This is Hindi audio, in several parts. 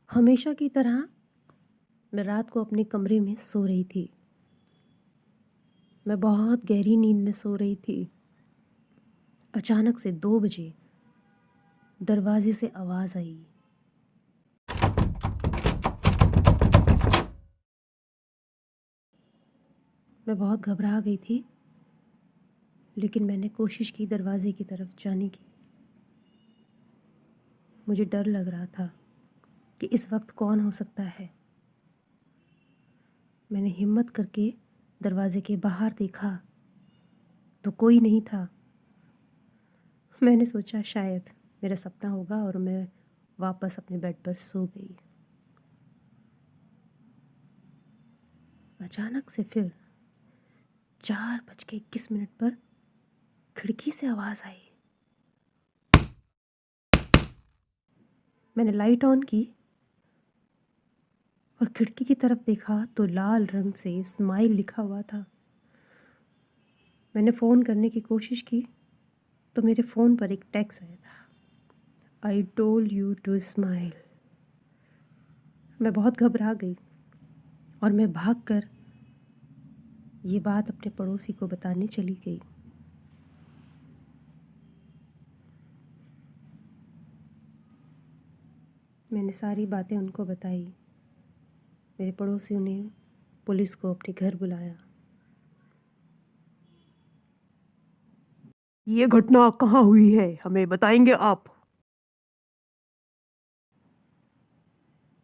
हमेशा की तरह मैं रात को अपने कमरे में सो रही थी। मैं बहुत गहरी नींद में सो रही थी। अचानक से 2 बजे दरवाजे से आवाज़ आई। मैं बहुत घबरा गई थी, लेकिन मैंने कोशिश की दरवाजे की तरफ जाने की। मुझे डर लग रहा था कि इस वक्त कौन हो सकता है। मैंने हिम्मत करके दरवाजे के बाहर देखा तो कोई नहीं था। मैंने सोचा शायद मेरा सपना होगा और मैं वापस अपने बेड पर सो गई। अचानक से फिर 4:21 पर खिड़की से आवाज़ आई। मैंने लाइट ऑन की और खिड़की की तरफ देखा तो लाल रंग से स्माइल लिखा हुआ था। मैंने फ़ोन करने की कोशिश की तो मेरे फ़ोन पर एक टेक्स्ट आया था, I told you to smile. मैं बहुत घबरा गई और मैं भागकर ये बात अपने पड़ोसी को बताने चली गई। मैंने सारी बातें उनको बताई। मेरे पड़ोसियों ने पुलिस को अपने घर बुलाया। ये घटना कहाँ हुई है, हमें बताएंगे आप?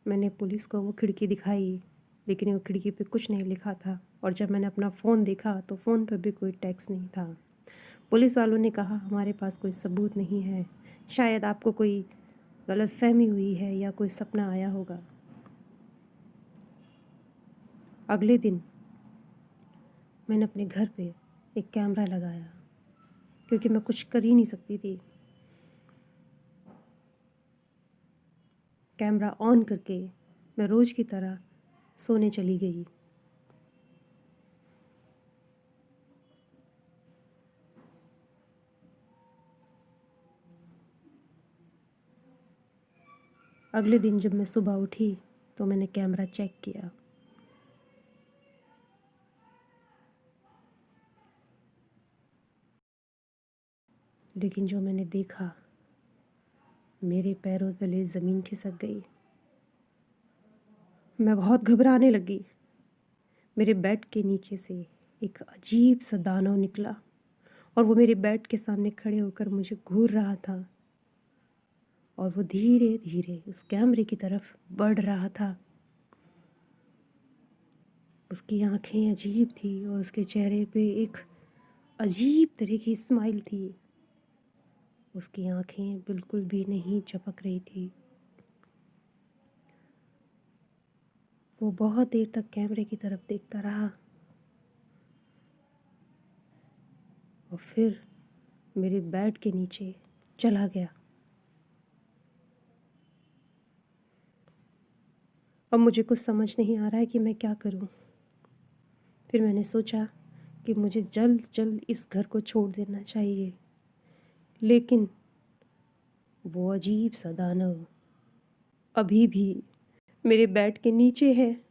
मैंने पुलिस को वो खिड़की दिखाई, लेकिन वो खिड़की पे कुछ नहीं लिखा था। और जब मैंने अपना फ़ोन देखा तो फ़ोन पर भी कोई टेक्स्ट नहीं था। पुलिस वालों ने कहा हमारे पास कोई सबूत नहीं है, शायद आपको कोई गलतफहमी हुई है या कोई सपना आया होगा। अगले दिन मैंने अपने घर पे एक कैमरा लगाया, क्योंकि मैं कुछ कर ही नहीं सकती थी। कैमरा ऑन करके मैं रोज़ की तरह सोने चली गई। अगले दिन जब मैं सुबह उठी तो मैंने कैमरा चेक किया। लेकिन जो मैंने देखा, मेरे पैरों तले ज़मीन खिसक गई। मैं बहुत घबराने लगी। मेरे बेड के नीचे से एक अजीब सा दानव निकला और वो मेरे बेड के सामने खड़े होकर मुझे घूर रहा था और वो धीरे धीरे उस कैमरे की तरफ बढ़ रहा था। उसकी आंखें अजीब थी और उसके चेहरे पे एक अजीब तरह की स्माइल थी। उसकी आंखें बिल्कुल भी नहीं चपक रही थी। वो बहुत देर तक कैमरे की तरफ देखता रहा और फिर मेरे बेड के नीचे चला गया। अब मुझे कुछ समझ नहीं आ रहा है कि मैं क्या करूं। फिर मैंने सोचा कि मुझे जल्द जल्द इस घर को छोड़ देना चाहिए, लेकिन वो अजीब सा दानव अभी भी मेरे बेड के नीचे है।